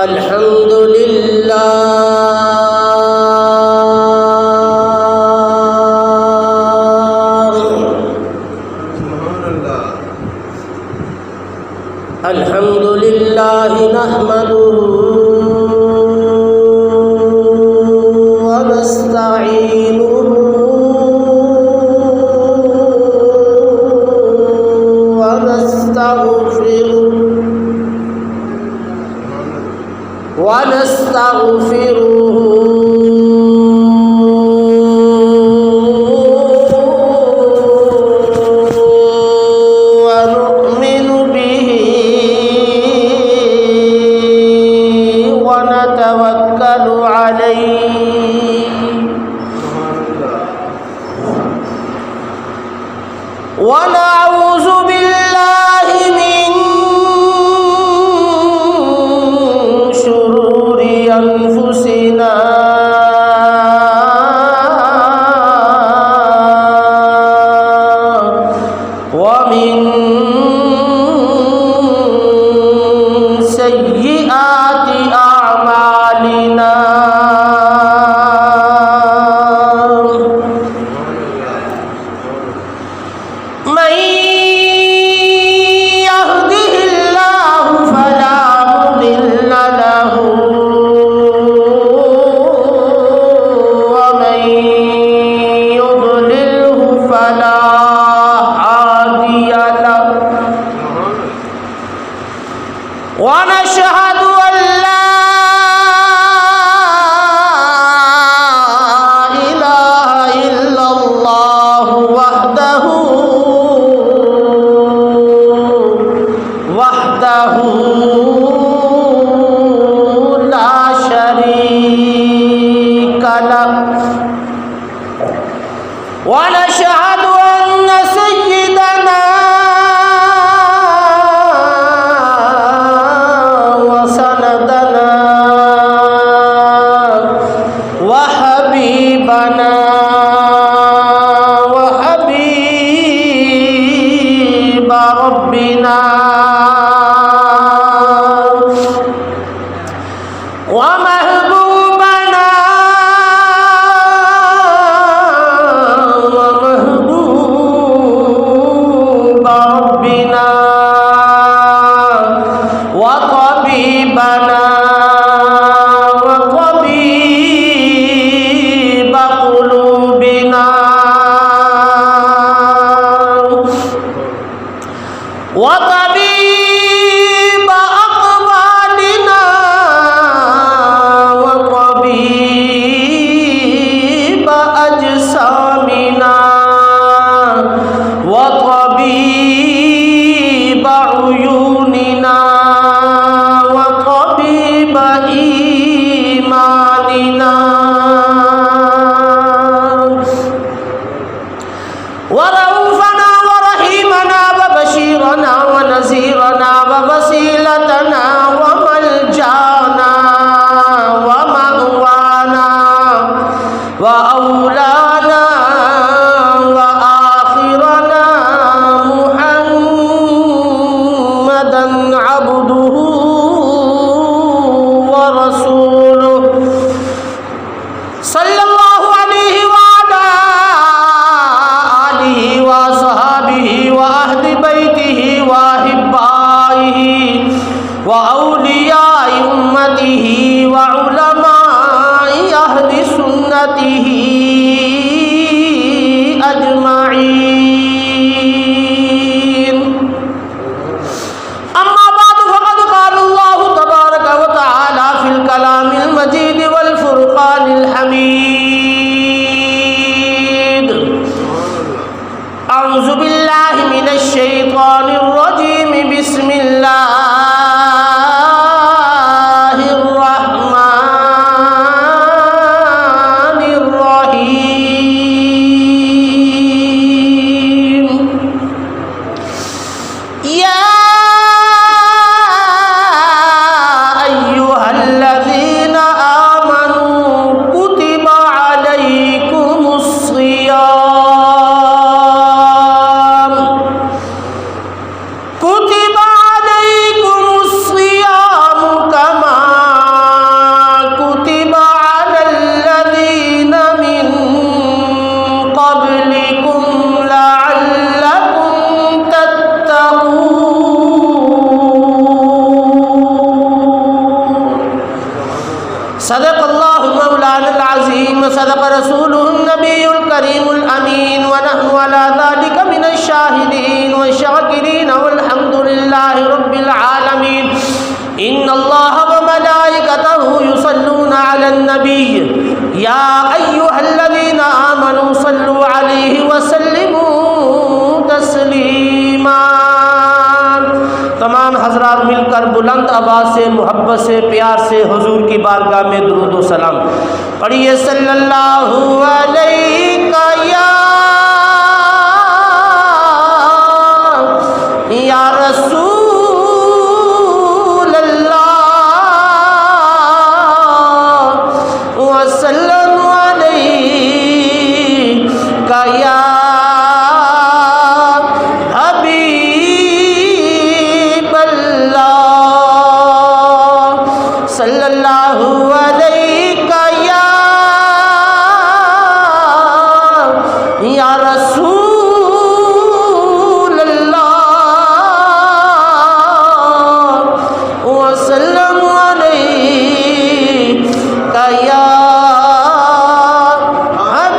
الحمد لله الحمد لله نحمده ونستعينه ونستغفره ونؤمن به ونتوكل عليه ونعوذ بالله من شرور أنفسنا ومن سيئات أعمالنا من يهده الله فلا مضل له ومن يضلله فلا هادي له ونشهد أن لا إله إلا الله وحده لا شريك له ونشهد أن سيدنا وسندنا وحبيبنا وحبيب ربنا ومحبوبنا ومحبوب ربنا وطبيبنا وطبيب قلوبنا وطبيب أقوالنا وطبيب أجسامنا وطبيب عيوننا وطبيب إيماننا ورؤوفنا ورحيمنا وبشيرنا ونذيرنا ووسيلتنا وملجانا ومأوانا وأولانا وآخرنا محمدا عبده ورسوله صلى الله عليه وعلى آله وصحبه وأهل بيته وأحبائه وأولياء أمته وعلماء أهل سنته أجمعين أما بعد فقد قال الله تبارك وتعالى في الكلام المجيد والفرقان الحميد أعوذ بالله من الشيطان الرجيم بسم الله الرحمن الرحيم صدق اللہ مولانا العظیم، صدق رسولہ النبی الکریم الامین، ونحن علی ذلک من الشاہدین والشاکرین والحمد للہ رب العالمین۔ ان اللہ وملائکتہ یصلون علی النبی یا ایہا الذین آمنوا صلوا علیہ وسلموا تسلیما۔ تمام حضرات مل کر بلند آواز سے، محبت سے، پیار سے حضور کی بارگاہ میں درود و سلام پڑھیے۔ صلی اللہ علیہ یا رسول اللہ، وسلم علیہ یا صلی اللہ علیہ یا رسول اللہ، وسلم علیہ یا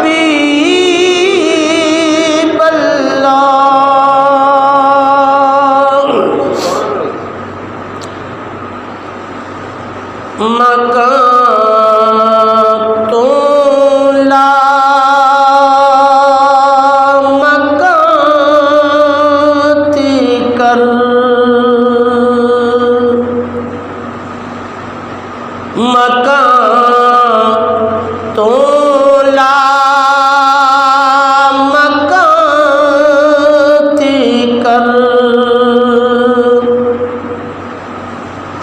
حبیب اللہ۔ مکان تو لا مکان تی کر، مکان تو لا مکان تی کر،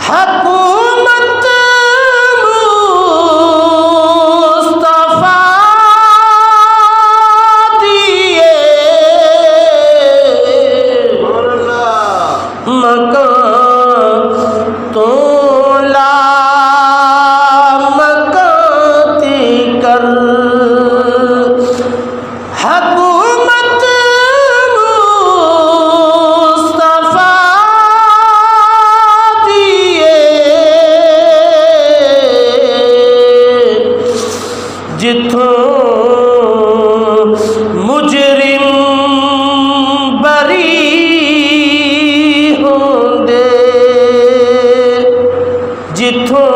حکومت مکان تو لا مکان کر، حکومت مصطفیٰ دیے، جتوں مجرم بری جتوں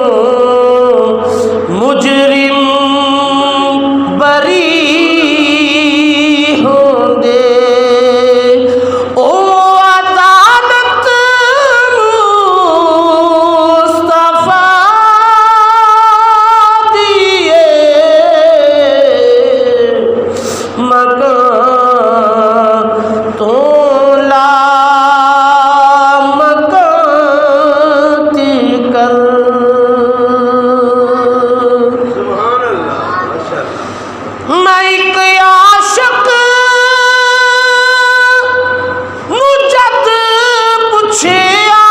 مجرم بری ہوں دے، او عدالت مصطفیٰ دیے، مکان تو لا مکان کر۔ میں ایک عاشق مجد پوچھیا،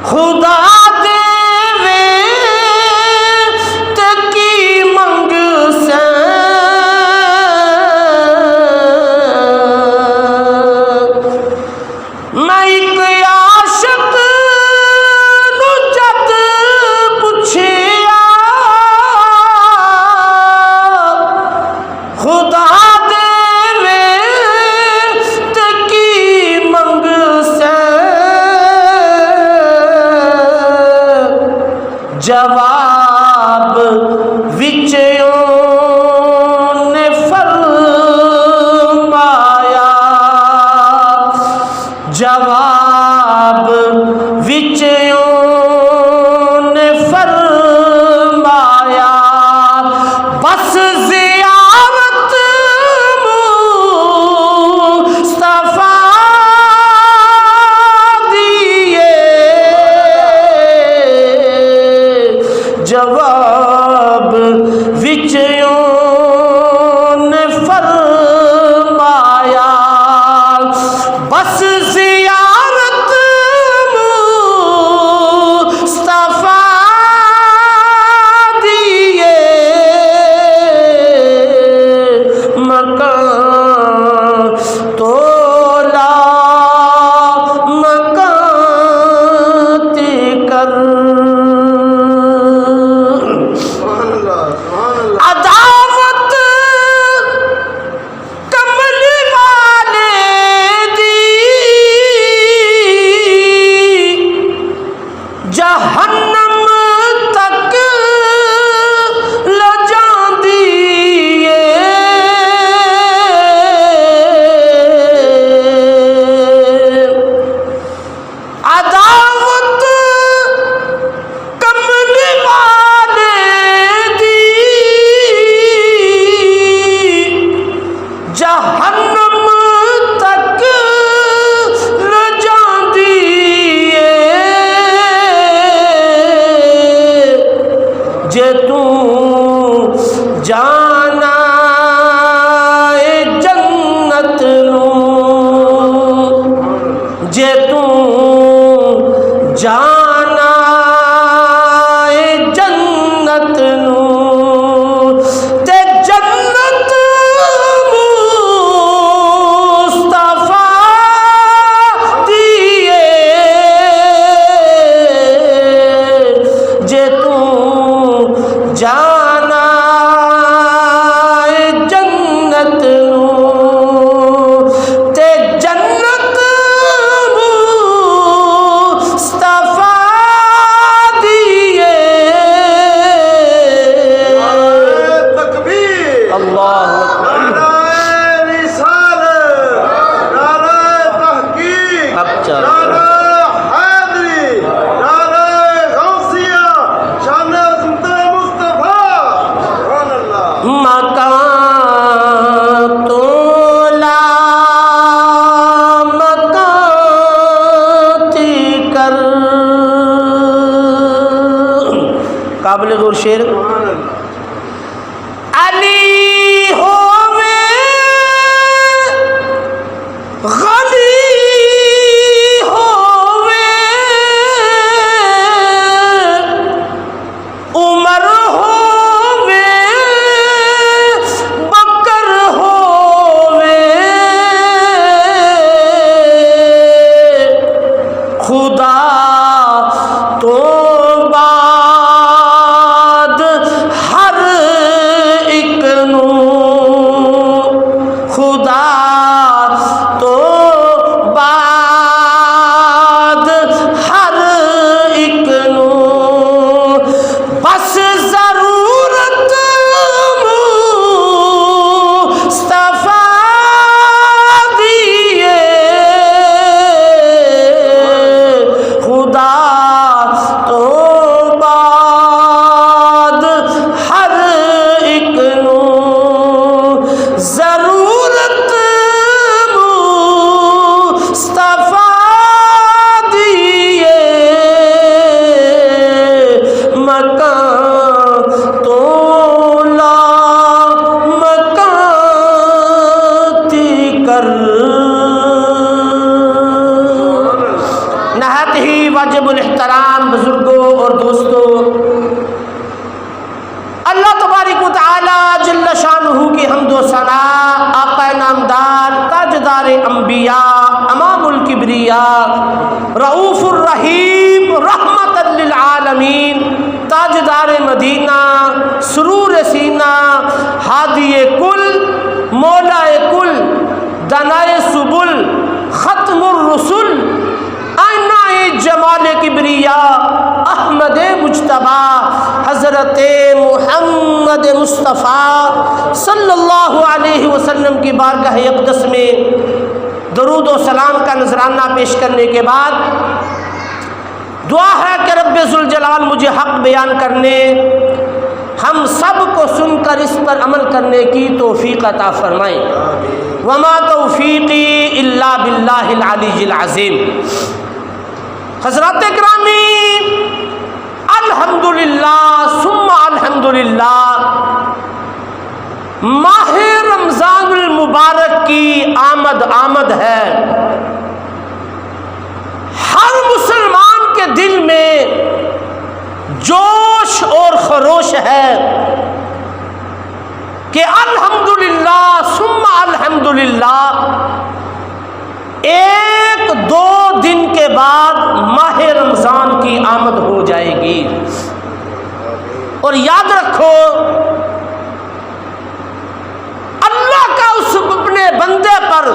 خدا دے تے کی منگ سے، میں ایک عاشق مجد پوچھیا، خدا دے تے کی منگ سے، جواب وچ نے فرمایا، جواب وچ نے فرمایا، بس زیارت مصطفیٰ دیے، جواب وچ نے فرمایا، بس زیارت جے تو جانا جنت نو تے جنت مصطفیٰ دیے جے تو جانا جنت نو تے جنت مصطفیٰ دیے تکبیر اللہ نعرہ رسالت نعرہ تحقیق اب چل نعرہ حیدری نعرہ غوثیہ شان عظمت مصطفیٰ سبحان اللہ مکان تو لا مکان تی کر قابل غور شعر سبحان اللہ علی ہووے غنی ہووے عمر ہووے بکر ہووے خدا تو بعد ہر ایک نو خدا تو بعد ہر ایک نو بس ضرورت مصطفیٰ دیے خدا تو بعد ہر ایک نو ضرورت مصطفیٰ دیے مکان تو لا مکان تی کر نہایت ہی واجب الاحترام بزرگوں اور دوستوں، اللہ تبارک و تعالی جل شانہ کی حمد و ثنا، آقا نامدار تاجدار انبیاء امام الکبریاء رؤوف الرحیم رحمت للعالمین تاجدار مدینہ سرور سینہ ہادی کل مولا کل دنائے سبل ختم الرسل آئینہ جمال کبریاء احمد مجتبی حضرت محمد مصطفیٰ صلی اللہ علیہ وسلم کی بارگاہ اقدس میں درود و سلام کا نذرانہ پیش کرنے کے بعد دعا ہے کہ رب ذوالجلال مجھے حق بیان کرنے، ہم سب کو سن کر اس پر عمل کرنے کی توفیق عطا فرمائیں۔ وما توفیقی الا باللہ العلی العظیم۔ حضرات گرامی، الحمدللہ ثم الحمدللہ، ماہ رمضان المبارک کی آمد ہے۔ ہر مسلمان کے دل میں جوش اور خروش ہے کہ الحمدللہ ثم الحمدللہ، ایک دو دن کے بعد ماہ رمضان کی آمد ہو جائے گی۔ اور یاد رکھو، اللہ کا اس اپنے بندے پر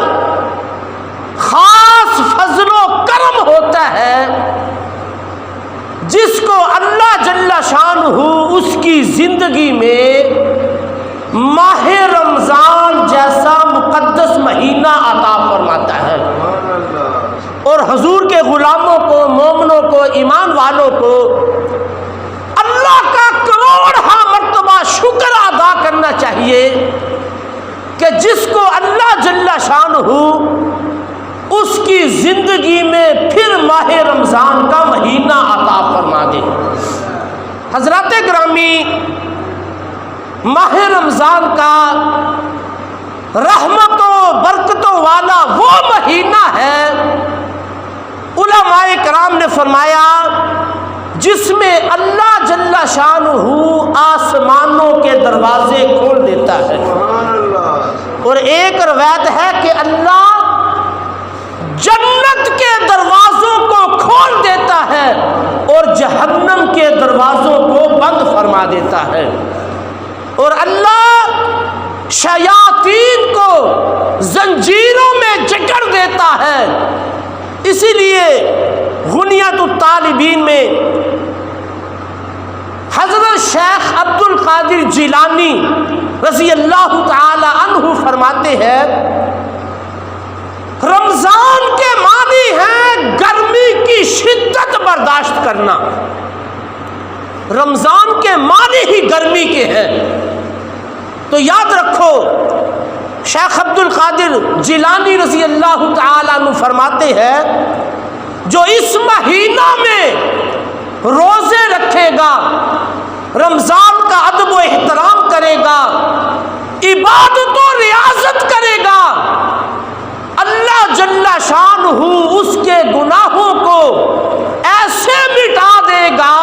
خاص فضل و کرم ہوتا ہے جس کو اللہ جل شانہ اس کی زندگی میں ماہ رمضان جیسا مقدس مہینہ عطا فرماتا ہے۔ اور حضور کے غلاموں کو، مومنوں کو، ایمان والوں کو اللہ کا کروڑہا مرتبہ شکر ادا کرنا چاہیے کہ جس کو اللہ جل شانہ اس کی زندگی میں پھر ماہ رمضان کا مہینہ عطا فرما دے۔ حضرات گرامی، ماہ رمضان کا رحمتوں برکتوں والا وہ مہینہ ہے فرمایا جس میں اللہ جل شانہ آسمانوں کے دروازے کھول دیتا ہے، سبحان اللہ، اور ایک روایت ہے کہ اللہ جنت کے دروازوں کو کھول دیتا ہے اور جہنم کے دروازوں کو بند فرما دیتا ہے، اور اللہ شیاطین کو زنجیروں میں جکڑ دیتا ہے۔ اسی لیے غنیت الطالبین میں حضرت شیخ عبد القادر جیلانی رضی اللہ تعالی عنہ فرماتے ہیں رمضان کے معنی ہے گرمی کی شدت برداشت کرنا، رمضان کے معنی ہی گرمی کے ہیں۔ تو یاد رکھو شیخ عبد القادر جیلانی رضی اللہ تعالی عنہ فرماتے ہیں جو اس مہینہ میں روزے رکھے گا، رمضان کا ادب و احترام کرے گا، عبادت و ریاضت کرے گا، اللہ جل شانہ اس کے گناہوں کو ایسے مٹا دے گا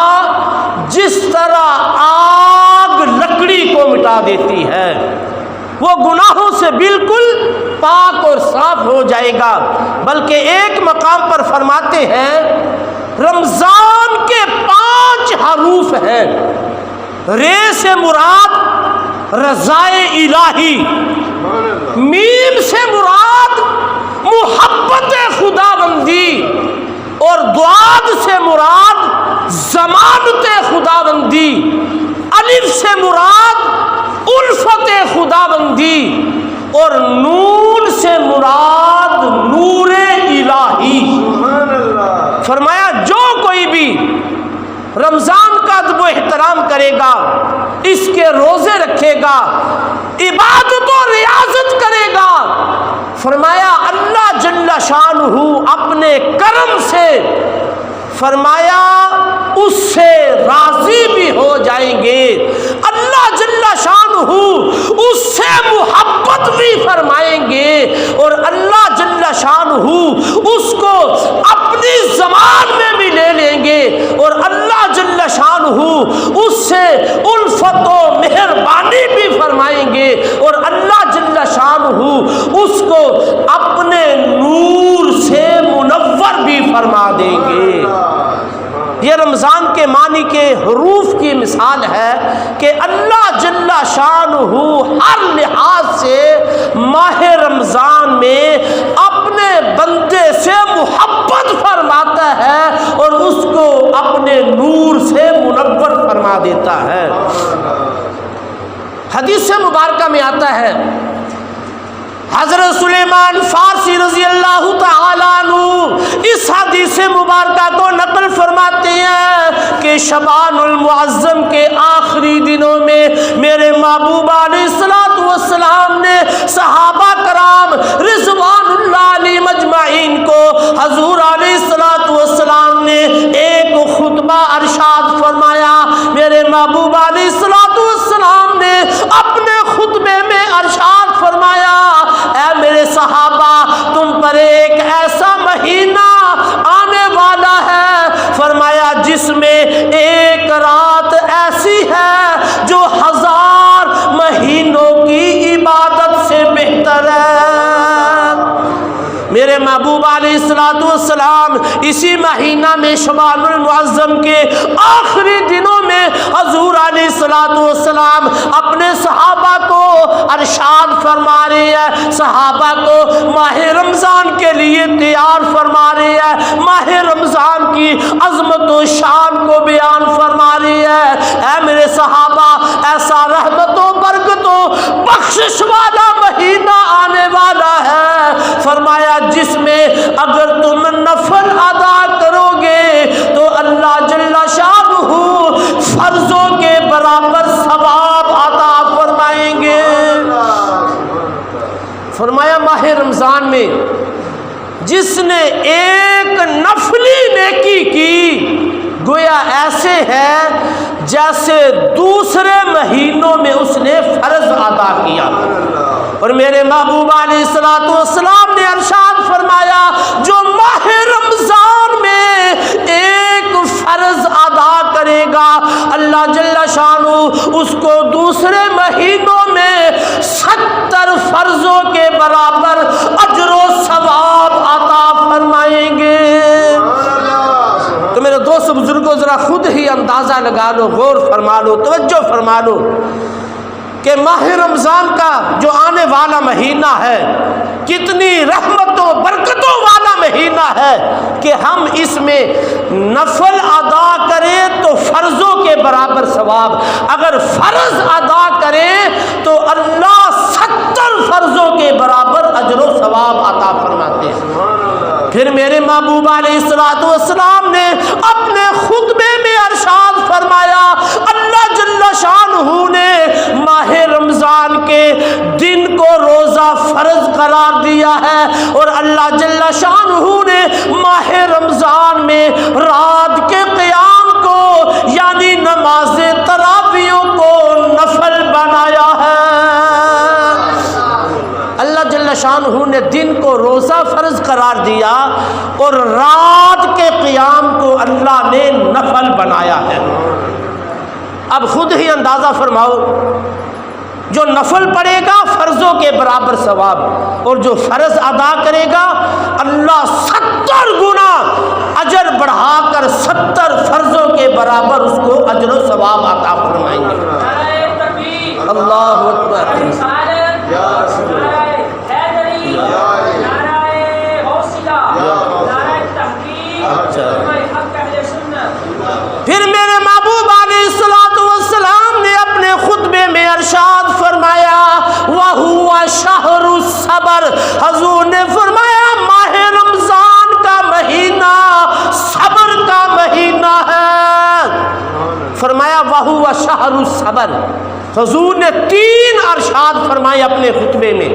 جس طرح آگ لکڑی کو مٹا دیتی ہے، وہ گناہوں سے بالکل پاک اور صاف ہو جائے گا۔ بلکہ ایک مقام پر فرماتے ہیں رمضان کے 5 حروف ہیں، رے سے مراد رضائے الہی، میم سے مراد محبت خداوندی، اور ضاد سے مراد ضمانت خداوندی، الف سے مراد الفت خداوندی، اور نون سے مراد نور الہی۔ سبحان اللہ، فرمایا جو کوئی بھی رمضان کا ادب و احترام کرے گا، اس کے روزے رکھے گا، عبادت و ریاضت کرے گا، فرمایا اللہ جل شانہ اپنے کرم سے فرمایا اس سے راضی بھی ہو جائیں گے، اللہ جل شانہ اس سے محبت بھی فرمائیں گے، اور اللہ جل شانہ اس کو اپنی زمان میں بھی لے لیں گے، اور اللہ جل شانہ اس سے الفت و مہربانی بھی فرمائیں گے، اور اللہ جل شانہ اس کو اپنے نور سے منور بھی فرما دیں گے۔ یہ رمضان کے معنی کے حروف کی مثال ہے کہ اللہ جل شانہ ہر لحاظ سے ماہ رمضان میں اپنے بندے سے محبت فرماتا ہے اور اس کو اپنے نور سے منور فرما دیتا ہے۔ حدیث مبارکہ میں آتا ہے حضرت سلیمان فارسی رضی اللہ تعالیٰ عنہ اس حدیث مبارکہ کو نقل فرماتے ہیں کہ شعبان المعظم کے آخری دنوں میں میرے محبوب علیہ السلام نے صحابہ کرام رضوان اللہ علیہ مجمعین کو حضور علیہ السلام نے ایک خطبہ ارشاد فرمایا۔ میرے محبوب علیہ السلام نے اپنے خطبے میں ارشاد فرمایا اے میرے صحابہ تم پر ایک ایسا مہینہ آنے والا ہے، فرمایا جس میں ایک رات ایسی ہے جو 1000 مہینوں کی عبادت سے بہتر ہے۔ میرے محبوب علیہ السلام اسی مہینہ میں شعبان المعظم کے آخری دنوں میں حضور علیہ السلام اپنے صحابہ کو ارشاد فرما رہے ہیں، صحابہ کو ماہ رمضان کے لیے تیار فرما رہے ہیں، ماہ رمضان کی عظمت و شان کو بیان فرما رہے ہیں۔ اے میرے صحابہ ایسا رحمت و برکت و بخشش والا مہینہ آنے والا ہے، فرمایا جس میں اگر تم نفل ادا کرو گے تو اللہ جل شانہ فرضوں کے برابر ثواب عطا فرمائیں گے۔ فرمایا ماہ رمضان میں جس نے ایک نفلی نیکی کی گویا ایسے ہے جیسے دوسرے مہینوں میں اس نے فرض ادا کیا۔ اور میرے محبوب علیہ السلام نے ارشاد فرمایا جو ماہ رمضان میں ایک بزرگوں ذرا خود ہی اندازہ لگا لو، غور فرما لو، توجہ فرما لو کہ ماہ رمضان کا جو آنے والا مہینہ ہے کتنی رحمتوں برکتوں والا مہینہ ہے کہ ہم اس میں نفل ادا کریں تو فرضوں کے برابر ثواب، اگر فرض ادا کریں تو اللہ 70 فرضوں کے برابر اجر و ثواب عطا فرماتے ہیں۔ پھر میرے محبوب علیہ الصلوۃ والسلام نے اپنے خطبے میں ارشاد فرمایا، اللہ جل شانہ نے ماہ رمضان کے دن کو روزہ فرض قرار دیا ہے، اور اللہ جل شانہ نے ماہ رمضان میں رات کے قیام کو یعنی نماز تراویح کو نفل بنایا ہے۔ اللہ جل شانہ نے دن کو روزہ فرض قرار دیا اور رات کے قیام کو اللہ نے نفل بنایا ہے۔ اب خود ہی اندازہ فرماؤ، جو نفل پڑھے گا فرضوں کے برابر ثواب، اور جو فرض ادا کرے گا اللہ 70 گنا اجر بڑھا کر 70 فرضوں کے برابر اس کو اجر و ثواب عطا فرمائیں گے۔ اللہ اکبر۔ پھر میرے محبوب علیہ الصلوۃ والسلام نے اپنے خطبے میں ارشاد فرمایا، وَهُوَ شَهْرُ الصَّبْرِ، حضور نے فرمایا ماہ رمضان کا مہینہ صبر کا مہینہ ہے۔ فرمایا وَهُوَ شَهْرُ الصَّبْرِ، حضور نے 3 ارشاد فرمائے اپنے خطبے میں۔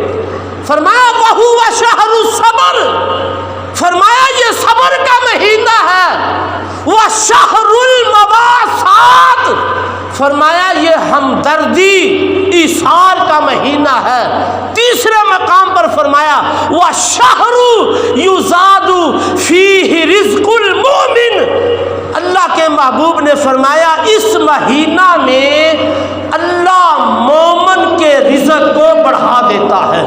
فرمایا وَهُوَ شَهْرُ الصَّبْرِ، فرمایا یہ صبر کا مہینہ ہے۔ وَشَهْرُ الْمَوَاسَاتِ، فرمایا یہ ہمدردی ایثار کا مہینہ ہے۔ تیسرے مقام پر فرمایا وَشَهْرُ يُزَادُ فِيهِ رِزْقُ الْمُؤْمِنِ، اللہ کے محبوب نے فرمایا اس مہینہ میں اللہ مومن کے رزق کو بڑھا دیتا ہے۔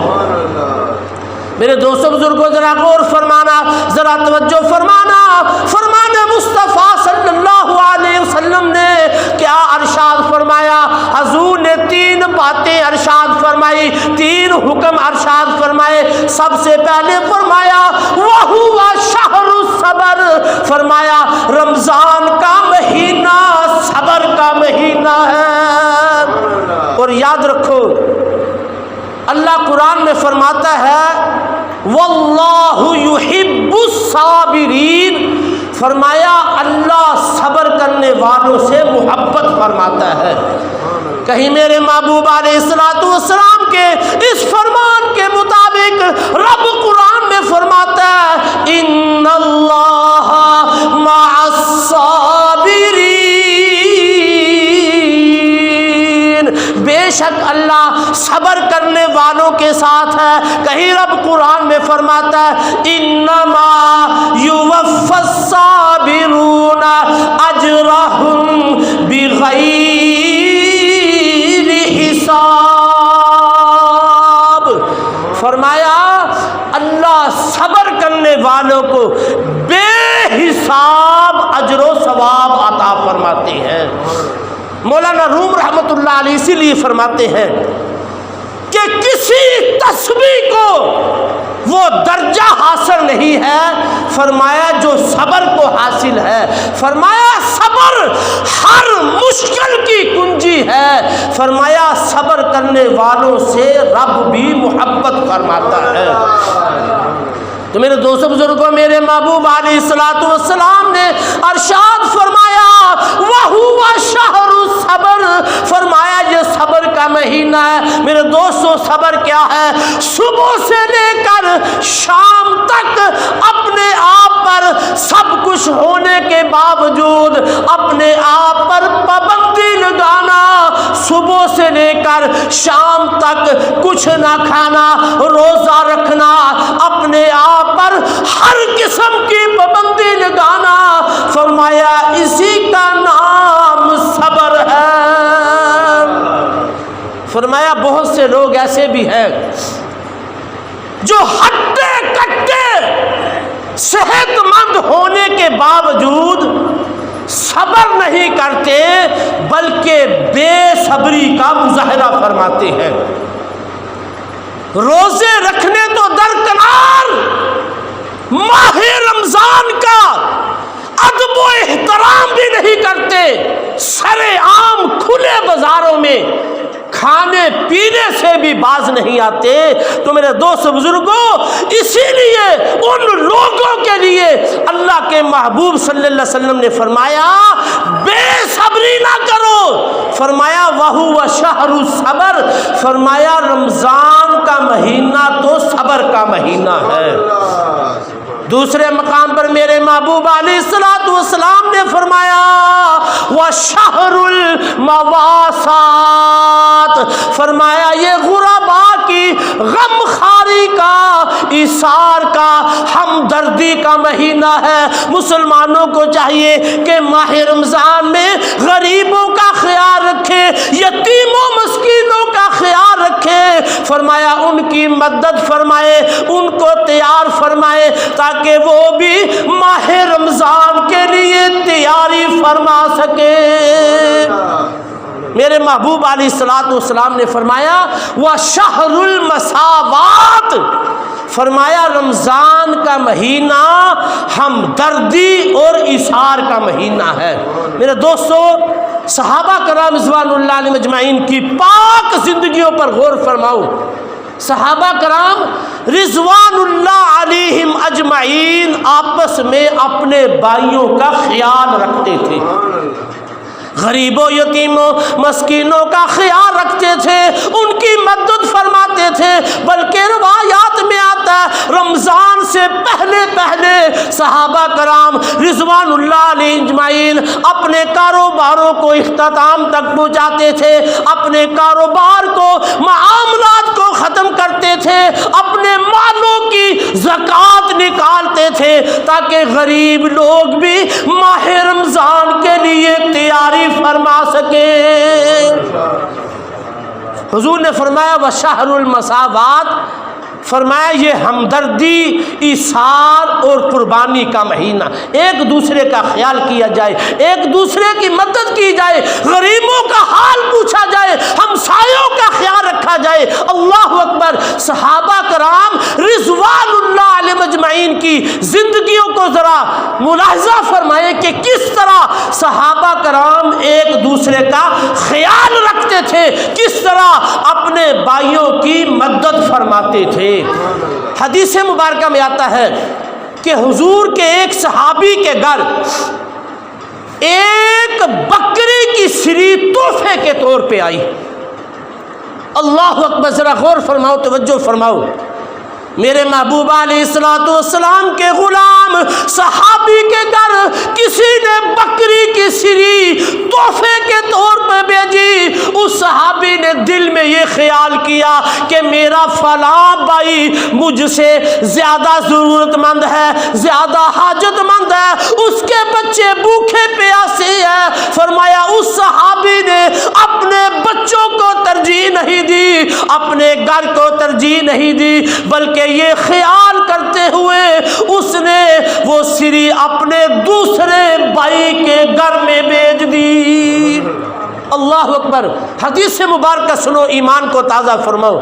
میرے دوستوں بزرگوں ذرا غور فرمانا، ذرا توجہ فرمانا، فرمان مصطفیٰ صلی اللہ علیہ وسلم نے کیا ارشاد فرمایا؟ حضور نے 3 باتیں ارشاد فرمائی، 3 حکم ارشاد فرمائے۔ سب سے پہلے فرمایا وَهُوَ شَهْرُ الصَّبْرِ، فرمایا رمضان کا مہینہ صبر کا مہینہ ہے۔ اور یاد رکھو اللہ قرآن میں فرماتا ہے واللہ یحب الصابرین، فرمایا اللہ صبر کرنے والوں سے محبت فرماتا ہے۔ کہیں میرے محبوب علیہ الصلوۃ والسلام کے اس فرمان کے مطابق رب قرآن میں فرماتا ہے ان اللہ مع الصابرین، بے شک اللہ صبر کرنے والوں کے ساتھ ہے۔ کہیں رب قرآن میں فرماتا ہے انما یوفی الصابرون اجرہم بغیر حساب، فرمایا اللہ صبر کرنے والوں کو بے حساب اجر و ثواب عطا فرماتے ہیں۔ مولانا روم رحمۃ اللہ علیہ اسی لیے فرماتے ہیں کہ کسی تسبیح کو وہ درجہ حاصل نہیں ہے فرمایا جو صبر کو حاصل ہے۔ فرمایا صبر ہر مشکل کی کنجی ہے، فرمایا صبر کرنے والوں سے رب بھی محبت فرماتا ہے۔ تو میرے دوستوں بزرگوں، میرے محبوب علیہ الصلوۃ والسلام نے ارشاد فرمایا وَهُوَ شَهْرُ الصَّبْرِ، فرمایا یہ صبر کا مہینہ ہے۔ میرے دوستوں صبر کیا ہے؟ صبح سے لے کر شام تک اپنے آپ پر سب کچھ ہونے کے باوجود اپنے آپ پر پابندی لگانا، صبح سے لے کر شام تک کچھ نہ کھانا، روزہ رکھنا، اپنے آپ پر ہر قسم کی پابندی لگانا، فرمایا اسی کا نام صبر ہے۔ فرمایا بہت سے لوگ ایسے بھی ہیں جو ہٹے کٹے صحت مند ہونے کے باوجود صبر کرتے بلکہ بے صبری کا مظاہرہ فرماتے ہیں۔ روزے رکھنے تو درکنار، ماہ رمضان کا ادب و احترام بھی نہیں کرتے، سرے عام کھلے بازاروں میں کھانے پینے سے بھی باز نہیں آتے۔ تو میرے دوست بزرگوں، اسی لیے ان لوگوں کے لیے اللہ کے محبوب صلی اللہ علیہ وسلم نے فرمایا بے صبری نہ کرو، فرمایا وَهُوَ شَهْرُ الصَّبْرِ، فرمایا رمضان کا مہینہ تو صبر کا مہینہ ہے۔ دوسرے مقام پر میرے محبوب علیہ الصلوۃ والسلام نے فرمایا وَشَهْرُ الْمَوَاسَاتِ، فرمایا یہ غرباء کی غم خواری کا، ایثار کا، ہمدردی کا مہینہ ہے۔ مسلمانوں کو چاہیے کہ ماہ رمضان میں غریبوں کا خیال رکھے، یتیموں مسکینوں کا خیال رکھے، فرمایا ان کی مدد فرمائے، ان کو تیار فرمائے تاکہ وہ بھی ماہ رمضان کے لیے تیاری فرما سکے۔ میرے محبوب علیہ الصلوۃ والسلام نے فرمایا وَشَهْرُ الْمَسَاوَاتِ، فرمایا رمضان کا مہینہ ہمدردی اور ایثار کا مہینہ ہے۔ میرے دوستو، صحابہ کرام رضوان اللہ علیہم اجمعین کی پاک زندگیوں پر غور فرماؤ۔ صحابہ کرام رضوان اللہ علیہم اجمعین آپس میں اپنے بھائیوں کا خیال رکھتے تھے، غریبوں یتیموں مسکینوں کا خیال رکھتے تھے، ان کی مدد فرماتے تھے۔ بلکہ روایات میں آتا ہے رمضان سے پہلے صحابہ کرام رضوان اللہ علیہ اجمعین اپنے کاروباروں کو اختتام تک پہنچاتے تھے، اپنے کاروبار کو، معاملات کو ختم کرتے تھے، اپنے مالوں کی زکوٰۃ نکالتے تھے تاکہ غریب لوگ بھی ماہ رمضان کے لیے تیاری فرما سکے۔ حضور نے فرمایا وَشَهْرُ الْمَسَاوَاتِ، فرمایا یہ ہمدردی، ایثار اور قربانی کا مہینہ، ایک دوسرے کا خیال کیا جائے، ایک دوسرے کی مدد کی جائے، غریبوں کا حال پوچھا جائے، ہمسایوں کا خیال رکھا جائے۔ اللہ اکبر۔ صحابہ کرام رضوان اللہ علیہ اجمعین کی زندگیوں کو ذرا ملاحظہ فرمائے کہ کس طرح صحابہ کرام ایک دوسرے کا خیال رکھتے تھے، کس طرح اپنے بھائیوں کی مدد فرماتے تھے۔ حدیث مبارکہ میں آتا ہے کہ حضور کے ایک صحابی کے گھر ایک بکری کی سری تحفے کے طور پہ آئی۔ اللہ اکبر، ذرا غور فرماؤ، توجہ فرماؤ۔ میرے محبوب علیہ الصلوۃ والسلام کے غلام صحابی کے گھر کسی نے بکری کی سری تحفے کے طور پہ بھیجی۔ اس صحابی نے دل میں یہ خیال کیا کہ میرا فلاں بھائی مجھ سے زیادہ ضرورت مند ہے، زیادہ حاجت مند ہے، اس کے بچے بھوکے پیاسے ہیں۔ فرمایا اس صحابی نے اپنے بچوں کو ترجیح نہیں دی، اپنے گھر کو ترجیح نہیں دی، بلکہ یہ خیال کرتے ہوئے اس نے وہ سری اپنے دوسرے بھائی کے گھر میں بھیج دی۔ اللہ اکبر۔ حدیث مبارکہ سنو، ایمان کو تازہ فرماؤ۔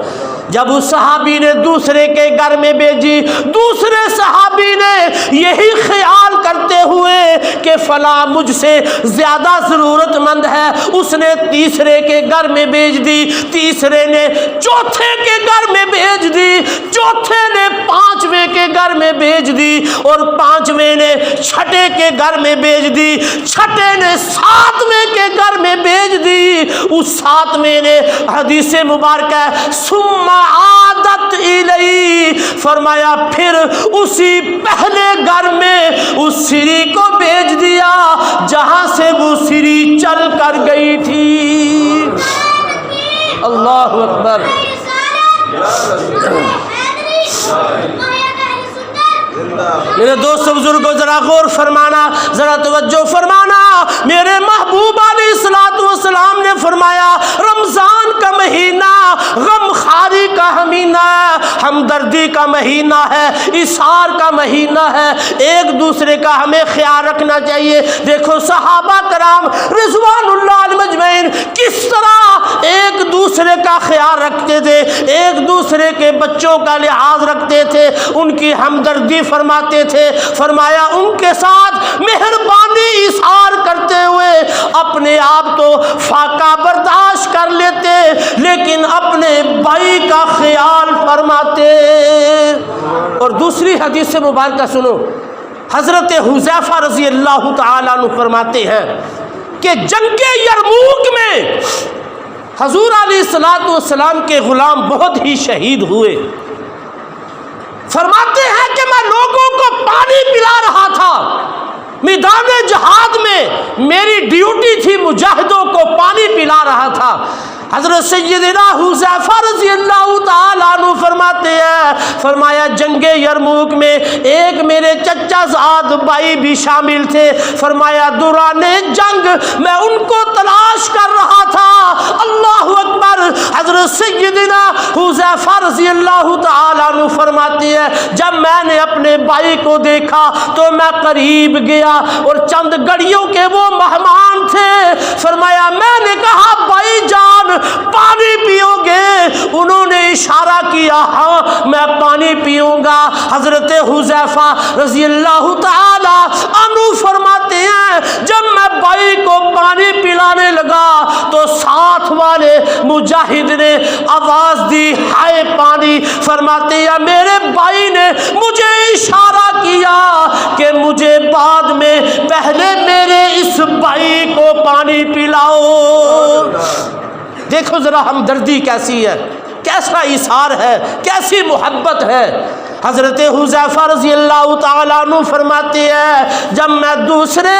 جب اس صحابی نے دوسرے کے گھر میں بھیجی، دوسرے صحابی نے یہی خیال کرتے ہوئے کہ فلاں مجھ سے زیادہ ضرورت مند ہے، اس نے تیسرے کے گھر میں بھیج دی، تیسرے نے چوتھے کے گھر میں بھیج دی، چوتھے نے پانچویں کے گھر میں بھیج دی، اور پانچویں نے چھٹے کے گھر میں بھیج دی، چھٹے نے ساتویں کے گھر میں بھیج دی، اس ساتویں نے حدیث مبارکہ ثم عادت الی، فرمایا پھر اسی پہلے گھر میں اس سری کو بھیج دیا جہاں سے وہ سری چل کر گئی تھی۔ اللہ اکبر۔ میرے دوستو بزرگوں، ذرا غور فرمانا، ذرا توجہ فرمانا۔ میرے محبوب علیہ الصلوۃ والسلام نے فرمایا رمضان کا مہینہ غم خواری کا مہینہ ہے، ہمدردی کا مہینہ ہے، اثار کا مہینہ ہے، ایک دوسرے کا ہمیں خیال رکھنا چاہیے۔ دیکھو صحابہ کرام رضوان اللہ علیہم اجمعین کس طرح ایک دوسرے کا خیال رکھتے تھے، ایک دوسرے کے بچوں کا لحاظ رکھتے تھے، ان کی ہمدردی فرماتے تھے۔ فرمایا ان کے ساتھ مہربانی اظہار کرتے ہوئے اپنے آپ تو فاقہ برداشت کر لیتے، لیکن اپنے بھائی کا خیال فرماتے۔ اور دوسری حدیث مبارکہ سنو، حضرت حذیفہ رضی اللہ تعالیٰ عنہ فرماتے ہیں کہ جنگ یرموک میں حضور علیہ السلام کے غلام بہت ہی شہید ہوئے۔ فرماتے ہیں کہ میں لوگوں کو پانی پلا رہا تھا، میدان جہاد میں میری ڈیوٹی تھی، مجاہدوں کو پانی پلا رہا تھا۔ حضرت سیدنا حذیفہ رضی اللہ تعالیٰ عنہ فرماتے ہیں، فرمایا جنگ یرموک میں ایک میرے چچا زاد بھائی بھی شامل تھے۔ فرمایا دوران جنگ میں ان کو تلاش کر رہا تھا۔ اللہ اکبر۔ حضرت سیدنا حذیفہ رضی اللہ تعالیٰ عنہ فرماتے ہیں جب میں نے اپنے بھائی کو دیکھا تو میں قریب گیا اور چند گھڑیوں کے وہ مہمان تھے۔ فرمایا میں نے کہا بھائی جان پانی پیو گے؟ انہوں نے اشارہ کیا ہاں میں پانی پیوں گا۔ حضرت حذیفہ رضی اللہ تعالی عنہ فرماتے ہیں جب میں بھائی کو پانی پلانے لگا تو ساتھ والے مجاہد نے آواز دی ہائے پانی۔ فرماتے ہیں میرے بھائی نے مجھے اشارہ کیا کہ مجھے بعد میں پہلے میرے اس بھائی کو پانی پلاؤ۔ دیکھو ذرا ہمدردی کیسی ہے، کیسا اثار ہے، کیسی محبت ہے۔ حضرت حذیفہ رضی اللہ تعالیٰ عنہ فرماتے ہیں جب میں دوسرے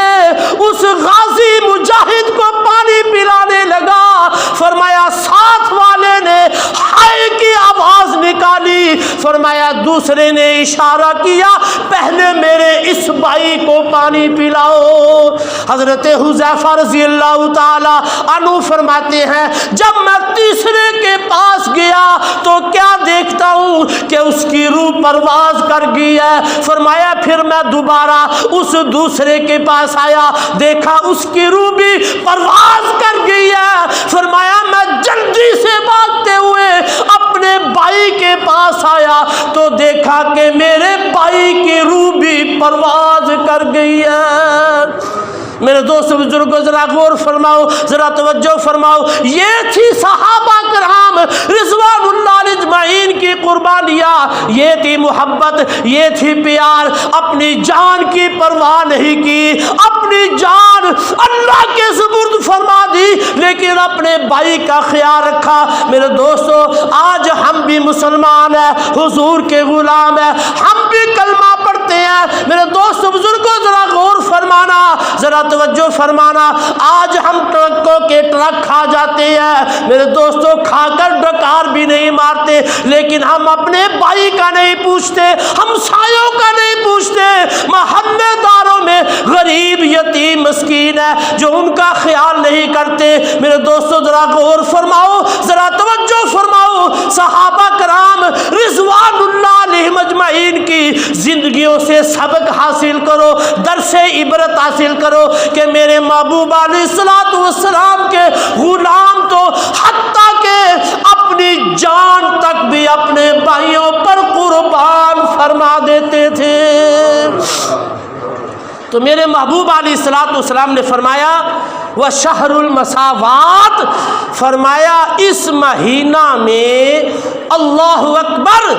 اس غازی مجاہد کو پانی پلانے لگا، فرمایا ساتھ والے نے ہائے کی آواز نکالی۔ فرمایا دوسرے نے اشارہ کیا پہلے میرے اس بھائی کو پانی پلاؤ۔ حضرت حذیفہ رضی اللہ تعالیٰ عنہ فرماتے ہیں جب میں تیسرے کے پاس گیا تو کیا دیکھتا ہوں کہ اس کی روح پرواز کر گئی ہے۔ فرمایا پھر میں دوبارہ اس دوسرے کے پاس آیا، دیکھا اس کی روح بھی پرواز کر گئی ہے۔ فرمایا میں جلدی سے بھاگتے ہوئے اپنے بھائی کے پاس آیا تو دیکھا کہ میرے بھائی کی روح بھی پرواز کر گئی ہے۔ میرے دوست بزرگوں ذرا غور فرماؤ، ذرا توجہ فرماؤ، یہ تھی صحابہ کرام رضوان اللہ علیہ اجمعین کی قربانیاں، یہ تھی محبت، یہ تھی پیار۔ اپنی جان کی پرواہ نہیں کی، اپنی جان اللہ کے سپرد فرما دی، لیکن اپنے بھائی کا خیال رکھا۔ میرے دوستو آج ہم بھی مسلمان ہیں، حضور کے غلام ہیں، ہم بھی کلمہ پڑھتے ہیں۔ میرے دوست بزرگوں ذرا غور فرمانا، ذرا توجہ فرمانا، آج ہم ٹرکوں کے ٹرک کھا جاتے ہیں میرے دوستوں، کھا کر ڈکار بھی نہیں مارتے، لیکن ہم اپنے بھائی کا نہیں پوچھتے، ہمسایوں کا نہیں پوچھتے، محلے داروں میں غریب یتیم مسکین ہے جو ان کا خیال نہیں کرتے۔ میرے دوستوں ذرا غور فرماؤ، ذرا توجہ فرماؤ، صحابہ کرام رضوان اللہ علیہم اجمعین کی زندگیوں سے سبق حاصل کرو، درس عبرت حاصل کرو کہ میرے محبوب علیہ السلام کے غلام تو حتیٰ کہ اپنی جان تک بھی اپنے بھائیوں پر قربان فرما دیتے تھے۔ تو میرے محبوب علیہ السلام نے فرمایا وَشَهْرُ الْمَسَاوَاتِ، فرمایا اس مہینہ میں اللہ اکبر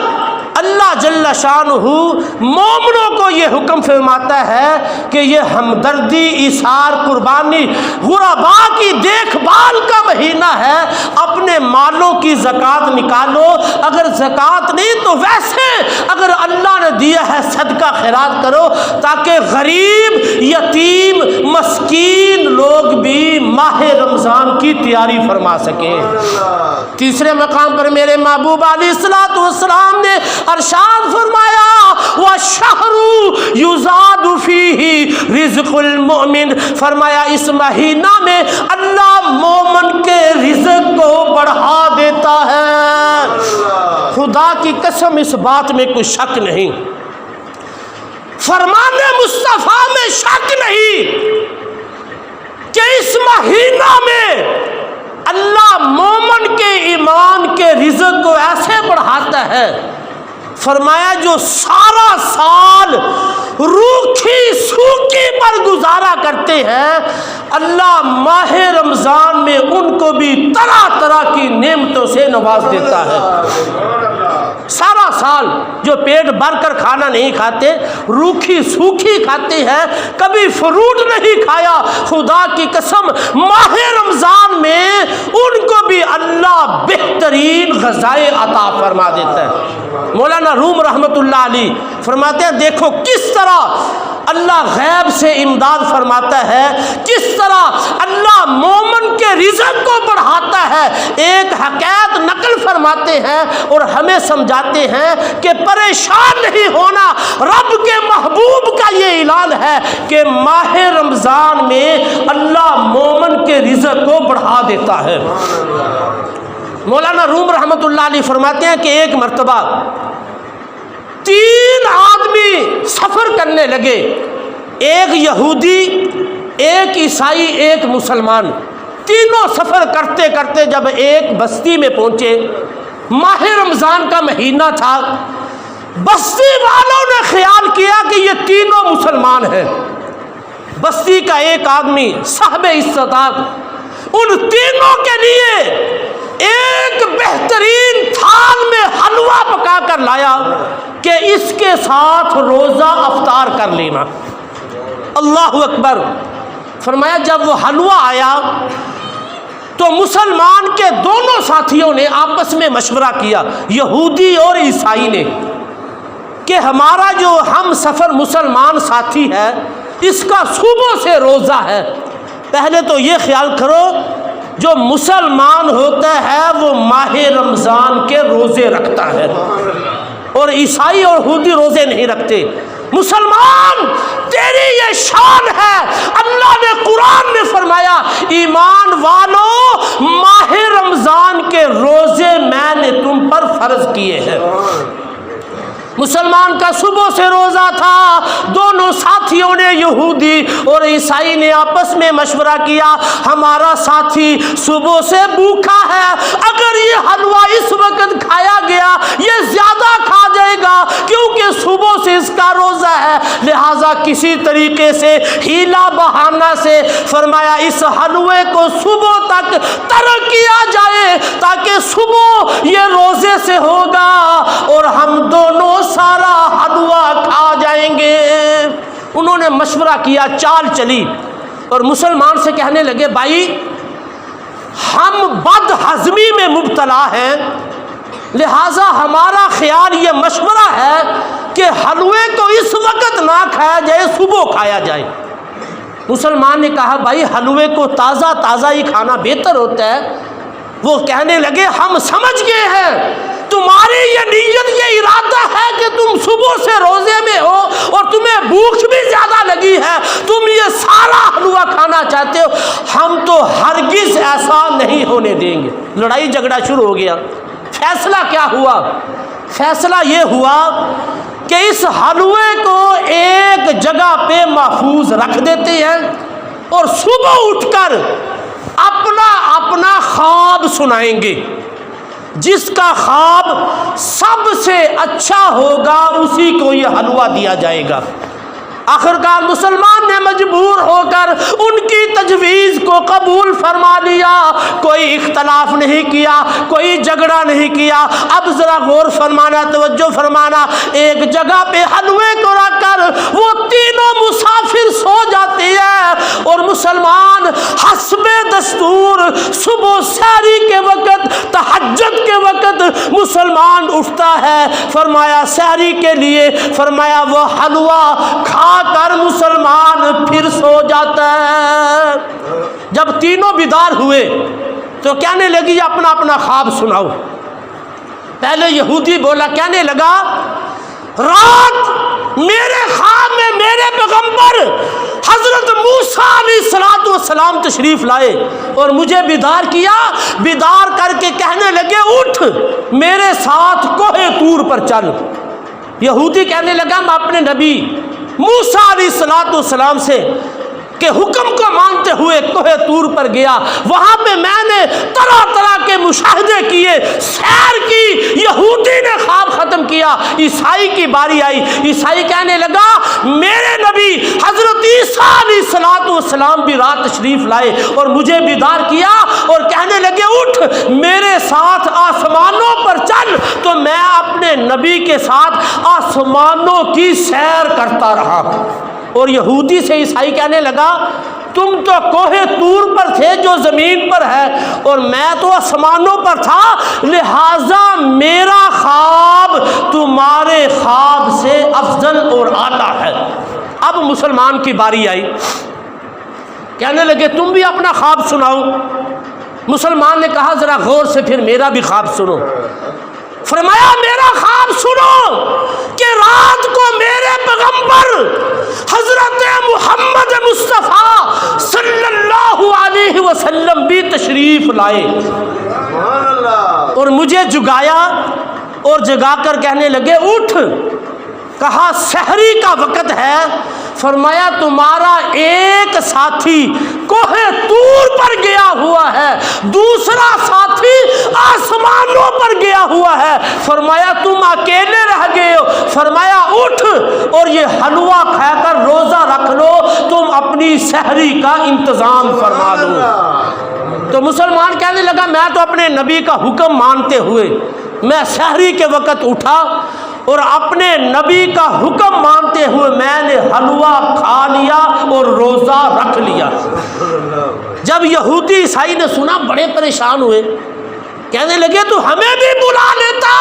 اللہ جل شانہ مومنوں کو یہ حکم فرماتا ہے کہ یہ ہمدردی، ایثار، قربانی، غرباء کی دیکھ بھال کا مہینہ ہے۔ اپنے مالوں کی زکوٰۃ نکالو، اگر زکوٰۃ نہیں تو ویسے اگر اللہ نے دیا ہے صدقہ خیرات کرو، تاکہ غریب، یتیم، مسکین لوگ بھی ماہ رمضان کی تیاری فرما سکیں۔ تیسرے مقام پر میرے محبوب علیہ السلام نے ارشاد فرمایا وَالشَّهْرُ يُزَادُ فِيهِ رِزْقُ الْمُؤْمِنِ، فرمایا اس مہینہ میں اللہ مومن کے رزق کو بڑھا دیتا ہے۔ خدا کی قسم اس بات میں کوئی شک نہیں، فرمان مصطفیٰ میں شک نہیں کہ اس مہینہ میں اللہ مومن کے ایمان کے رزق کو ایسے بڑھاتا ہے، فرمایا جو سارا سال روکھی سوکھی پر گزارا کرتے ہیں، اللہ ماہ رمضان میں ان کو بھی طرح طرح کی نعمتوں سے نواز دیتا ہے۔ سارا سال جو پیٹ بھر کر کھانا نہیں کھاتے، روکھی سوکھی کھاتے ہیں، کبھی فروٹ نہیں کھایا، خدا کی قسم ماہ رمضان میں ان کو بھی اللہ بہترین غذائیں عطا فرما دیتا ہے۔ مولانا روم رحمت اللہ علیہ فرماتے ہیں دیکھو کس طرح اللہ غیب سے امداد فرماتا ہے، کس طرح اللہ مومن کے رزق کو بڑھاتا ہے۔ ایک حکایت نقل فرماتے ہیں اور ہمیں سمجھاتے ہیں کہ پریشان نہیں ہونا، رب کے محبوب کا یہ اعلان ہے کہ ماہ رمضان میں اللہ مومن کے رزق کو بڑھا دیتا ہے۔ مولانا روم رحمت اللہ علیہ فرماتے ہیں کہ ایک مرتبہ 3 آدمی سفر کرنے لگے، ایک یہودی، ایک عیسائی، ایک مسلمان، تینوں سفر کرتے کرتے جب ایک بستی میں پہنچے، ماہ رمضان کا مہینہ تھا، بستی والوں نے خیال کیا کہ یہ تینوں مسلمان ہیں۔ بستی کا ایک آدمی صاحب استطاعت ان تینوں کے لیے ایک بہترین تھال میں حلوہ پکا کر لایا کہ اس کے ساتھ روزہ افطار کر لینا۔ اللہ اکبر۔ فرمایا جب وہ حلوہ آیا تو مسلمان کے دونوں ساتھیوں نے آپس میں مشورہ کیا، یہودی اور عیسائی نے، کہ ہمارا جو ہم سفر مسلمان ساتھی ہے اس کا صبح سے روزہ ہے، پہلے تو یہ خیال کرو جو مسلمان ہوتا ہے وہ ماہ رمضان کے روزے رکھتا ہے، اور عیسائی اور یہودی روزے نہیں رکھتے۔ مسلمان تیری یہ شان ہے، اللہ نے قرآن میں فرمایا ایمان والو ماہ رمضان کے روزے میں نے تم پر فرض کیے ہیں۔ مسلمان کا صبح سے روزہ تھا، دونوں ساتھیوں نے یہودی اور عیسائی نے آپس میں مشورہ کیا ہمارا ساتھی صبح سے بھوکا ہے، اگر یہ حلوہ اس وقت کھایا گیا یہ زیادہ کھا جائے گا کیونکہ صبح سے اس کا روزہ ہے، لہٰذا کسی طریقے سے ہیلا بہانہ سے فرمایا اس حلوے کو صبح تک ترک کیا جائے تاکہ صبح یہ روزے سے ہوگا اور ہم دونوں سارا حلوہ کھا جائیں گے۔ انہوں نے مشورہ کیا، چال چلی، اور مسلمان سے کہنے لگے بھائی ہم بد ہضمی میں مبتلا ہیں، لہٰذا ہمارا خیال یہ مشورہ ہے کہ حلوے کو اس وقت نہ کھایا جائے، صبح کھایا جائے۔ مسلمان نے کہا بھائی حلوے کو تازہ تازہ ہی کھانا بہتر ہوتا ہے۔ وہ کہنے لگے ہم سمجھ گئے ہیں تمہاری یہ نیت، یہ ارادہ ہے کہ تم صبح سے روزے میں ہو اور تمہیں بھوک بھی زیادہ لگی ہے، تم یہ سارا حلوہ کھانا چاہتے ہو، ہم تو ہرگز ایسا نہیں ہونے دیں گے۔ لڑائی جھگڑا شروع ہو گیا۔ فیصلہ کیا ہوا؟ فیصلہ یہ ہوا کہ اس حلوے کو ایک جگہ پہ محفوظ رکھ دیتے ہیں اور صبح اٹھ کر اپنا اپنا خواب سنائیں گے، جس کا خواب سب سے اچھا ہوگا اسی کو یہ حلوہ دیا جائے گا۔ آخرکار مسلمان نے مجبور ہو کر ان کی تجویز کو قبول فرما لیا، کوئی اختلاف نہیں کیا، کوئی جھگڑا نہیں کیا۔ اب ذرا غور فرمانا، توجہ فرمانا، ایک جگہ پہ حلوے کو رکھ کر وہ تینوں مسافر سو جاتے ہیں اور مسلمان حسب دستور صبح سحری کے وقت، تہجد کے وقت مسلمان اٹھتا ہے، فرمایا سحری کے لیے، فرمایا وہ حلوہ کھا کر مسلمان پھر سو جاتا ہے۔ جب تینوں بیدار ہوئے تو کہنے لگی اپنا اپنا خواب سناؤ۔ پہلے یہودی بولا، کہنے لگا رات میرے خواب میں میرے پیغمبر حضرت موسیٰ علیہ السلام تشریف لائے اور مجھے بیدار کیا، بیدار کر کے کہنے لگے اٹھ میرے ساتھ کوہ طور پر چل۔ یہودی کہنے لگا میں اپنے نبی موسیٰ علیہ السلام سے کہ حکم کو مانتے ہوئے کوہ طور پر گیا، وہاں پہ میں نے طرح طرح کے مشاہدے کیے، سیر کی، یہودی نے خواب ختم کیا۔ عیسائی کی باری آئی، عیسائی کہنے لگا میرے نبی حضرت عیسیٰ علیہ السلام بھی رات تشریف لائے اور مجھے بیدار کیا اور کہنے لگے اٹھ میرے ساتھ آسمانوں پر چل، تو میں اپنے نبی کے ساتھ آسمانوں کی سیر کرتا رہا۔ اور یہودی سے عیسائی کہنے لگا تم تو کوہ طور پر تھے جو زمین پر ہے اور میں تو آسمانوں پر تھا، لہذا میرا خواب تمہارے خواب سے افضل اور اعلیٰ ہے۔ اب مسلمان کی باری آئی، کہنے لگے تم بھی اپنا خواب سناؤ۔ مسلمان نے کہا ذرا غور سے پھر میرا بھی خواب سنو۔ فرمایا میرا خواب سنو کہ رات کو میرے پیغمبر حضرت محمد مصطفیٰ صلی اللہ علیہ وسلم بھی تشریف لائے اور مجھے جگایا اور جگا کر کہنے لگے اٹھ۔ کہا سحری کا وقت ہے، فرمایا تمہارا ایک ساتھی کوہ طور پر گیا ہوا ہے، دوسرا ساتھی آسمانوں پر گیا ہوا ہے، فرمایا تم اکیلے رہ گئے ہو، فرمایا اٹھ اور یہ حلوہ کھا کر روزہ رکھ لو، تم اپنی سحری کا انتظام فرما دو۔ تو مسلمان کہنے لگا میں تو اپنے نبی کا حکم مانتے ہوئے میں سحری کے وقت اٹھا اور اپنے نبی کا حکم مانتے ہوئے میں نے حلوہ کھا لیا اور روزہ رکھ لیا۔ جب یہودی عیسائی نے سنا بڑے پریشان ہوئے، کہنے لگے تو ہمیں بھی بلا لیتا۔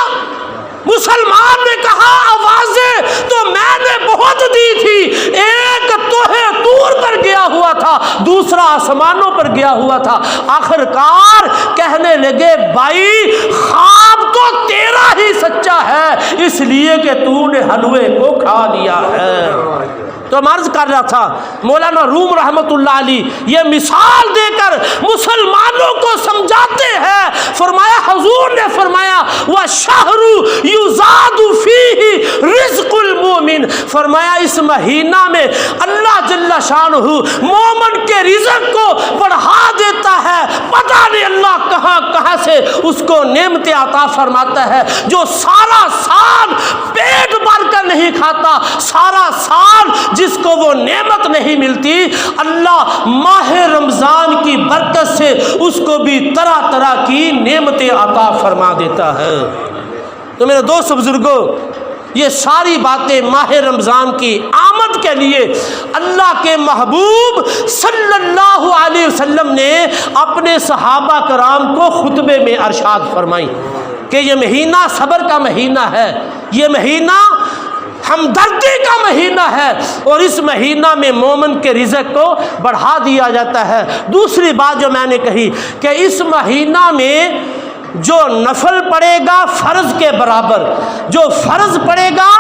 مسلمان نے کہا آوازیں تو میں نے بہت دی تھی، ایک کوہ طور پر گیا ہوا تھا، دوسرا آسمانوں پر گیا ہوا تھا۔ آخرکار کہنے لگے بھائی خواب تو تیرا ہی سچا ہے، اس لیے کہ تو نے حلوے کو کھا لیا ہے۔ تو عرض کر رہا تھا مولانا روم رحمت اللہ علیہ یہ مثال دے کر مسلمانوں کو سمجھاتے ہیں۔ فرمایا حضور نے فرمایا وَالشَّهْرُ يُزَادُ فِيهِ رِزْقُ الْمُؤْمِنِ، فرمایا اس مہینہ میں اللہ جل شانہ مومن کے رزق کو بڑھا دیتا ہے، پتہ نہیں اللہ کہاں کہاں سے اس کو نعمتیں عطا فرماتا ہے۔ جو سارا سال پیٹ بھر کر نہیں کھاتا، سارا سال جس کو وہ نعمت نہیں ملتی، اللہ ماہ رمضان کی برکت سے اس کو بھی طرح طرح کی نعمتیں عطا فرما دیتا ہے۔ تو میرے دوست بزرگوں، یہ ساری باتیں ماہ رمضان کی آمد کے لیے اللہ کے محبوب صلی اللہ علیہ وسلم نے اپنے صحابہ کرام کو خطبے میں ارشاد فرمائی کہ یہ مہینہ صبر کا مہینہ ہے، یہ مہینہ ہمدردی کا مہینہ ہے، اور اس مہینہ میں مومن کے رزق کو بڑھا دیا جاتا ہے۔ دوسری بات جو میں نے کہی کہ اس مہینہ میں جو نفل پڑے گا فرض کے برابر، جو فرض پڑے گا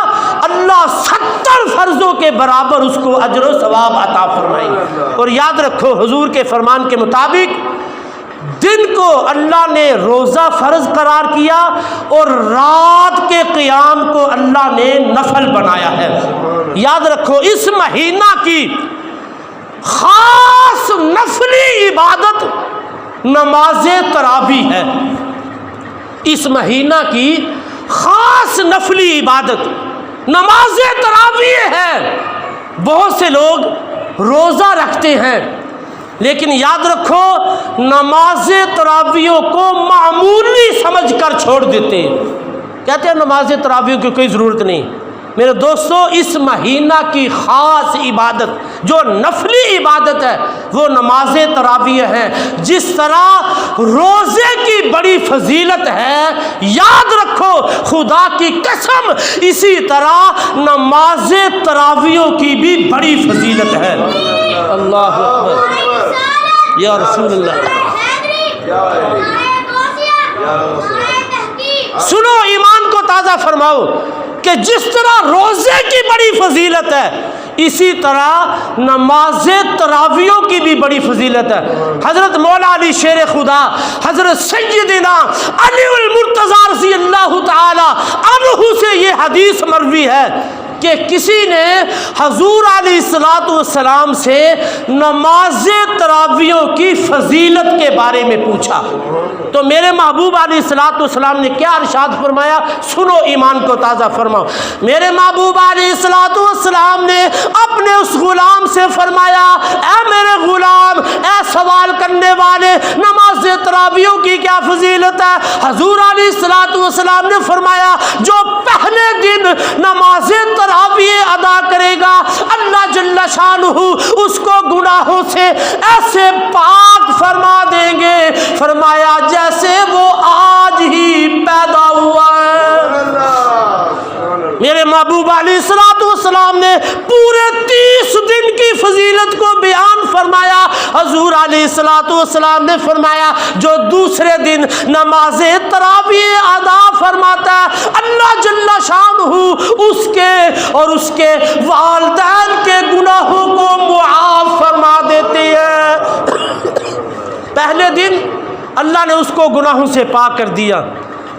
اللہ 70 فرضوں کے برابر اس کو اجر و ثواب عطا فرمائیں گے۔ اور یاد رکھو حضور کے فرمان کے مطابق دن کو اللہ نے روزہ فرض قرار کیا اور رات کے قیام کو اللہ نے نفل بنایا ہے۔ یاد رکھو اس مہینہ کی خاص نفلی عبادت نماز تراویح ہے۔ اس مہینہ کی خاص نفلی عبادت نماز تراویح ہے۔ بہت سے لوگ روزہ رکھتے ہیں لیکن یاد رکھو نماز تراویح کو معمولی سمجھ کر چھوڑ دیتے ہیں، کہتے ہیں نماز تراویح کی کوئی ضرورت نہیں۔ میرے دوستو اس مہینہ کی خاص عبادت جو نفلی عبادت ہے وہ نماز تراویح ہے۔ جس طرح روزے کی بڑی فضیلت ہے، یاد رکھو خدا کی قسم اسی طرح نماز تراویح کی بھی بڑی فضیلت ہے۔ اللہ اکبر یا رسول اللہ۔ سنو ایمان کو تازہ فرماؤ کہ جس طرح روزے کی بڑی فضیلت ہے، اسی طرح نماز تراویوں کی بھی بڑی فضیلت ہے۔ حضرت مولا علی شیر خدا حضرت سیدنا علی المرتضی رضی اللہ تعالی عنہ سے یہ حدیث مروی ہے کہ کسی نے حضور علیہ السلام سے نماز تراویوں کی فضیلت کے بارے میں پوچھا، تو میرے محبوب علیہ السلام نے کیا ارشاد فرمایا؟ سنو، ایمان کو تازہ فرماؤ۔ میرے محبوب علیہ السلام نے اپنے اس غلام سے فرمایا، اے میرے غلام، اے سوال کرنے والے، نماز تراویوں کی کیا فضیلت ہے؟ حضور علیہ السلام نے فرمایا، جو پہلے دن نماز تراویح ادا کرے گا اللہ جل شانہ اس کو گناہوں سے ایسے پاک فرما دیں گے، فرمایا جیسے وہ آج ہی پیدا ہوا ہے۔ میرے محبوب علیہ السلام نے پورے 30 دن کی فضیلت کو بیان فرمایا۔ حضور علیہ السلام نے فرمایا، جو دوسرے دن نماز تراویح ادا فرماتا ہے اللہ جل شانہ اس کے اور اس کے والدین کے گناہوں کو معاف فرما دیتے ہیں۔ پہلے دن اللہ نے اس کو گناہوں سے پاک کر دیا،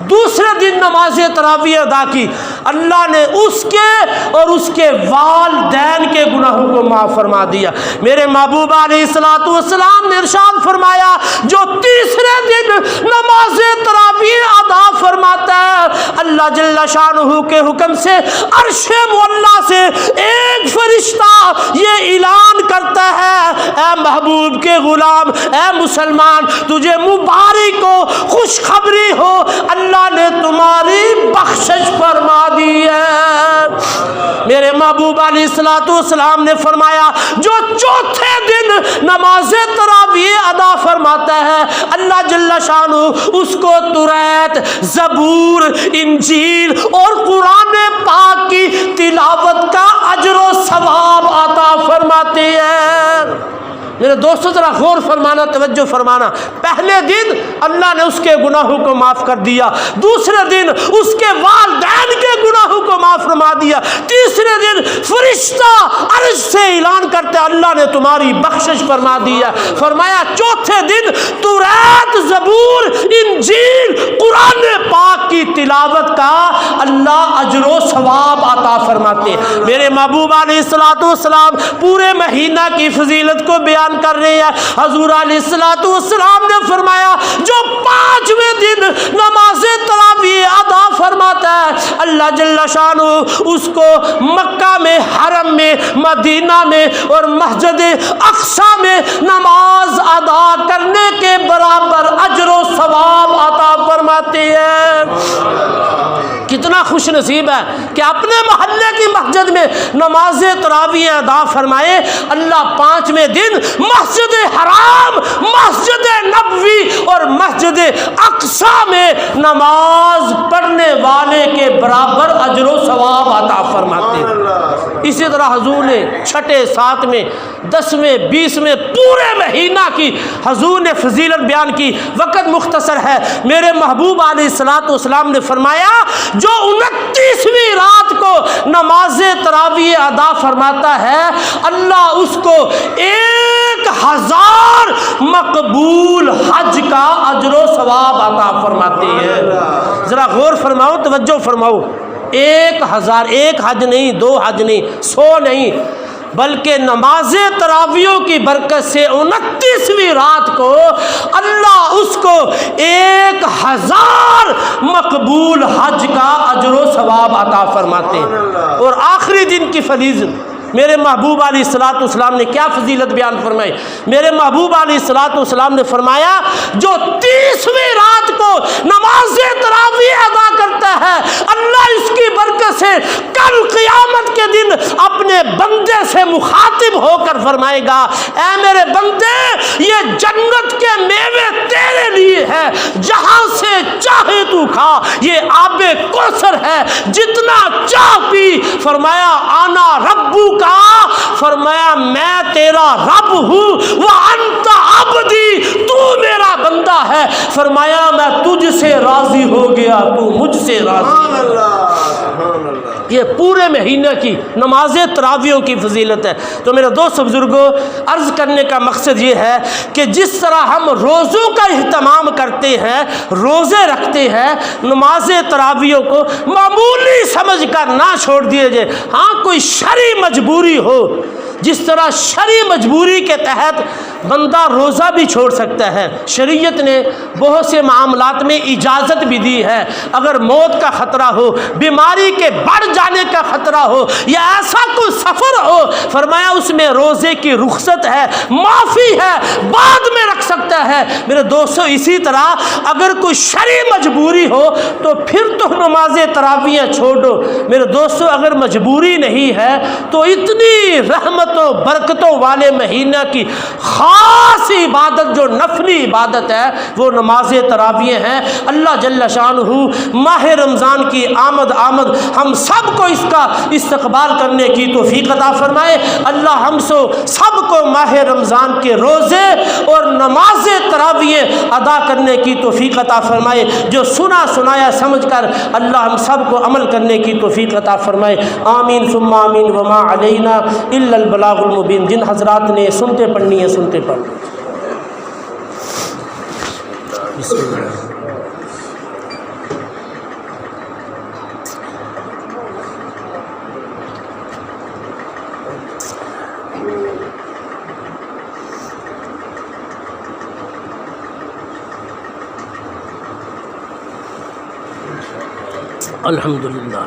دوسرے دن نماز تراویح ادا کی، اللہ نے اس کے اور اس کے والدین کے گناہوں کو معاف فرما دیا۔ میرے محبوب علیہ السلام نے ارشاد فرمایا، جو تیسرے دن نماز تراویح ادا فرماتا ہے اللہ جل شانہ کے حکم سے عرش معلیٰ سے ایک فرشتہ یہ اعلان کرتا ہے، اے محبوب کے غلام، اے مسلمان، تجھے مبارک ہو، خوشخبری ہو، اللہ نے تمہاری بخشش فرما دی ہے۔ میرے محبوب علیہ السلام نے فرمایا، جو چوتھے دن نماز تراویح ادا فرماتا ہے اللہ جل شانہ اس کو توریت، زبور، انجیل اور قرآن پاک کی تلاوت کا اجر و ثواب عطا فرماتے ہیں۔ میرے دوستو ذرا غور فرمانا، توجہ فرمانا، پہلے دن اللہ نے اس کے گناہوں کو معاف کر دیا، دوسرے دن اس کے والدین کے گناہوں کو معاف فرما دیا، تیسرے دن فرشتہ عرش سے اعلان کرتے اللہ نے تمہاری بخشش فرما دیا، فرمایا چوتھے دن توریت، زبور، انجیل، قرآن پاک کی تلاوت کا اللہ اجر و ثواب عطا فرماتے۔ میرے محبوب علیہ السلام پورے مہینہ کی فضیلت کو بیان کر رہے ہیں۔ حضور علیہ السلام نے فرمایا، جو 5ویں دن نماز تراویح ادا فرماتا ہے اللہ جل شانہ اس کو مکہ میں، حرم میں، مدینہ میں اور مسجد اقصی میں نماز ادا کرنے کے برابر اجر و ثواب عطا فرماتے ہیں۔ کتنا خوش نصیب ہے کہ اپنے محلے کی مسجد میں نماز تراویح ادا فرمائے، اللہ 5ویں دن مسجد حرام، مسجد نبوی اور مسجد اقصی میں نماز پڑھنے والے کے برابر اجر و ثواب عطا فرماتے ہیں۔ اسی طرح حضور نے 6، 7، 10، 20 پورے مہینہ کی حضور نے فضیلت بیان کی، وقت مختصر ہے۔ میرے محبوب علیہ السلام نے فرمایا، جو 29ویں رات کو نماز تراویح ادا فرماتا ہے اللہ اس کو 1000 مقبول حج کا اجر و ثواب عطا فرماتے ہیں۔ ذرا غور فرماؤ، توجہ فرماؤ، 1000، ایک حج نہیں، 2 حج نہیں، 100 نہیں، بلکہ نماز تراویحوں کی برکت سے 29ویں رات کو اللہ اس کو 1000 مقبول حج کا اجر و ثواب عطا فرماتے ہیں۔ اور آخری دن کی فضیلت میرے محبوب علیہ السلام نے کیا فضیلت بیان فرمائی؟ میرے محبوب علیہ السلام نے فرمایا، جو 30ویں رات کو نماز تراویح ادا کرتا ہے اللہ اس کی برکت سے کل قیامت کے دن اپنے بندے سے مخاطب ہو کر فرمائے گا، اے میرے بندے، یہ جنت کے میوے تیرے لیے ہے، جہاں سے چاہے تو کھا، یہ آب کوثر ہے، جتنا چاہ پی۔ فرمایا آنا ربو کا، فرمایا میں تیرا رب ہوں، وانت عبدی، تو میرا بندہ ہے، فرمایا میں تجھ سے راضی ہو گیا، تو مجھ سے راضی۔ سبحان اللہ. یہ پورے مہینے کی نماز تراویحوں کی فضیلت ہے. تو میرے دوست بزرگوں، عرض کرنے کا مقصد یہ ہے کہ جس طرح ہم روزوں کا اہتمام کرتے ہیں، روزے رکھتے ہیں، نماز تراویحوں کو معمولی سمجھ کر نہ چھوڑ دیے جائے. ہاں کوئی شرعی مجبوری ہو، جس طرح شرعی مجبوری کے تحت بندہ روزہ بھی چھوڑ سکتا ہے، شریعت نے بہت سے معاملات میں اجازت بھی دی ہے. اگر موت کا خطرہ ہو، بیماری کے بڑھ جانے کا خطرہ ہو، یا ایسا کوئی سفر ہو، فرمایا اس میں روزے کی رخصت ہے، معافی ہے، بعد میں رکھ سکتا ہے. میرے دوستو اسی طرح اگر کوئی شرعی مجبوری ہو تو پھر تو نماز تراویح چھوڑو. میرے دوستو اگر مجبوری نہیں ہے تو اتنی رحمتوں برکتوں والے مہینہ کی خاص عبادت جو نفلی عبادت ہے وہ نماز تراویح ہے. اللہ جل شانہ ماہ رمضان کی آمد ہم سب کو اس کا استقبال کرنے کی توفیق عطا فرمائے. اللہ ہم سب کو ماہ رمضان کے روزے اور نماز تراویح ادا کرنے کی توفیق عطا فرمائے. جو سنا سنایا سمجھ کر اللہ ہم سب کو عمل کرنے کی توفیق عطا فرمائے. آمین ثم آمین. وما علینا الا البلاغ المبین. جن حضرات نے سنتے پڑھنی ہے سنتے پڑھ. بسم اللہ. الحمدللہ.